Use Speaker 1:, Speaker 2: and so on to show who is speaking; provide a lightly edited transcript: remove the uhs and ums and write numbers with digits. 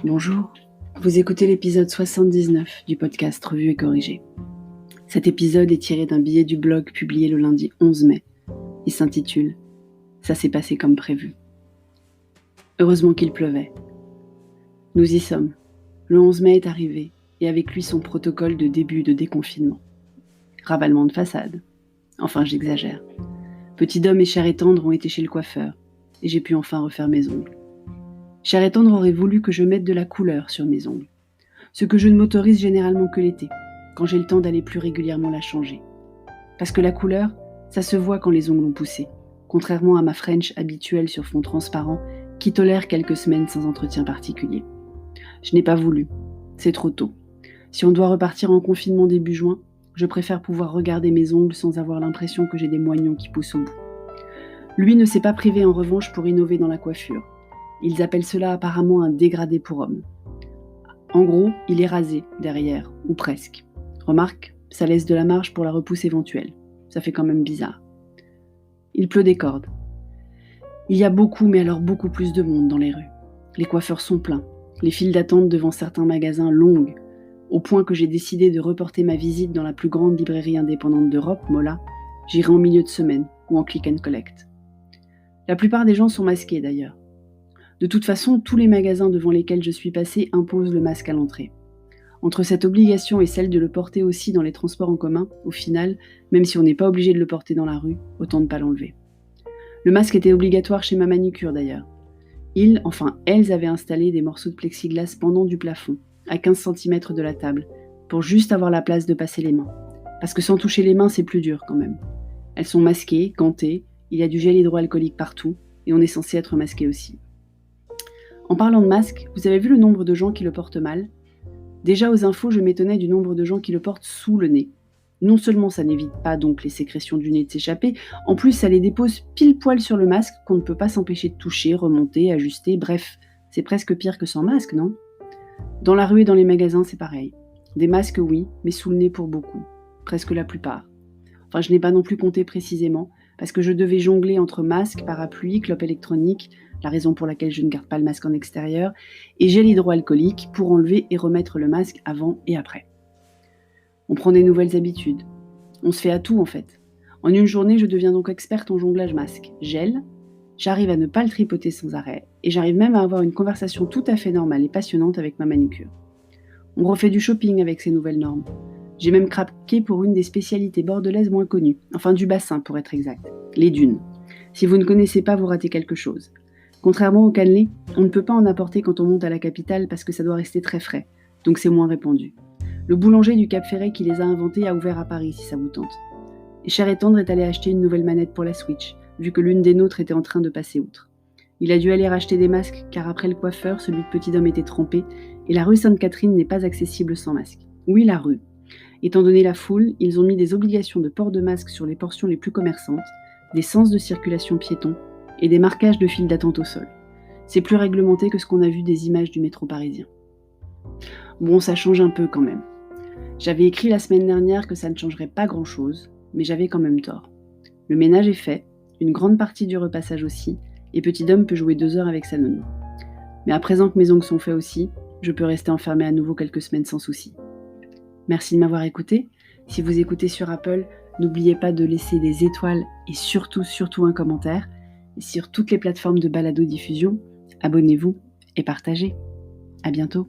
Speaker 1: Bonjour, vous écoutez l'épisode 79 du podcast Revue et Corrigée. Cet épisode est tiré d'un billet du blog publié le lundi 11 mai. Il s'intitule « Ça s'est passé comme prévu ». Heureusement qu'il pleuvait. Nous y sommes. Le 11 mai est arrivé et avec lui son protocole de début de déconfinement. Ravalement de façade. Enfin, j'exagère. Petit Dom et Cher et Tendre ont été chez le coiffeur et j'ai pu enfin refaire mes ongles. Cher et Tendre aurait voulu que je mette de la couleur sur mes ongles, ce que je ne m'autorise généralement que l'été, quand j'ai le temps d'aller plus régulièrement la changer. Parce que la couleur, ça se voit quand les ongles ont poussé, contrairement à ma French habituelle sur fond transparent qui tolère quelques semaines sans entretien particulier. Je n'ai pas voulu, c'est trop tôt. Si on doit repartir en confinement début juin, je préfère pouvoir regarder mes ongles sans avoir l'impression que j'ai des moignons qui poussent au bout. Lui ne s'est pas privé en revanche pour innover dans la coiffure. Ils appellent cela apparemment un dégradé pour homme. En gros, il est rasé derrière, ou presque. Remarque, ça laisse de la marge pour la repousse éventuelle. Ça fait quand même bizarre. Il pleut des cordes. Il y a beaucoup, mais alors beaucoup plus de monde dans les rues. Les coiffeurs sont pleins. Les files d'attente devant certains magasins longues, au point que j'ai décidé de reporter ma visite dans la plus grande librairie indépendante d'Europe, Mola. J'irai en milieu de semaine, ou en click and collect. La plupart des gens sont masqués d'ailleurs. De toute façon, tous les magasins devant lesquels je suis passée imposent le masque à l'entrée. Entre cette obligation et celle de le porter aussi dans les transports en commun, au final, même si on n'est pas obligé de le porter dans la rue, autant ne pas l'enlever. Le masque était obligatoire chez ma manucure d'ailleurs. Elles avaient installé des morceaux de plexiglas pendant du plafond, à 15 cm de la table, pour juste avoir la place de passer les mains. Parce que sans toucher les mains, c'est plus dur quand même. Elles sont masquées, gantées, il y a du gel hydroalcoolique partout, et on est censé être masqué aussi. En parlant de masque, vous avez vu le nombre de gens qui le portent mal ? Déjà aux infos, je m'étonnais du nombre de gens qui le portent sous le nez. Non seulement ça n'évite pas donc les sécrétions du nez de s'échapper, en plus ça les dépose pile poil sur le masque qu'on ne peut pas s'empêcher de toucher, remonter, ajuster, bref, c'est presque pire que sans masque, non ? Dans la rue et dans les magasins, c'est pareil. Des masques oui, mais sous le nez pour beaucoup, presque la plupart. Enfin, je n'ai pas non plus compté précisément, parce que je devais jongler entre masque, parapluie, clope électronique, la raison pour laquelle je ne garde pas le masque en extérieur, et gel hydroalcoolique pour enlever et remettre le masque avant et après. On prend des nouvelles habitudes. On se fait à tout en fait. En une journée, je deviens donc experte en jonglage masque. Gel, j'arrive à ne pas le tripoter sans arrêt, et j'arrive même à avoir une conversation tout à fait normale et passionnante avec ma manucure. On refait du shopping avec ces nouvelles normes. J'ai même craqué pour une des spécialités bordelaises moins connues, enfin du bassin pour être exact, les dunes. Si vous ne connaissez pas, vous ratez quelque chose. Contrairement au cannelé, on ne peut pas en apporter quand on monte à la capitale parce que ça doit rester très frais, donc c'est moins répandu. Le boulanger du Cap Ferret qui les a inventés a ouvert à Paris si ça vous tente. Et Cher et Tendre est allé acheter une nouvelle manette pour la Switch, vu que l'une des nôtres était en train de passer outre. Il a dû aller racheter des masques car après le coiffeur, celui de Petit Dom était trempé et la rue Sainte-Catherine n'est pas accessible sans masque. Oui, la rue. Étant donné la foule, ils ont mis des obligations de port de masque sur les portions les plus commerçantes, des sens de circulation piétons et des marquages de files d'attente au sol. C'est plus réglementé que ce qu'on a vu des images du métro parisien. Bon, ça change un peu quand même. J'avais écrit la semaine dernière que ça ne changerait pas grand-chose, mais j'avais quand même tort. Le ménage est fait, une grande partie du repassage aussi, et Petit Dom peut jouer 2 heures avec sa nounou. Mais à présent que mes ongles sont faits aussi, je peux rester enfermée à nouveau quelques semaines sans souci. Merci de m'avoir écouté. Si vous écoutez sur Apple, n'oubliez pas de laisser des étoiles et surtout un commentaire. Et sur toutes les plateformes de balado-diffusion, abonnez-vous et partagez. À bientôt.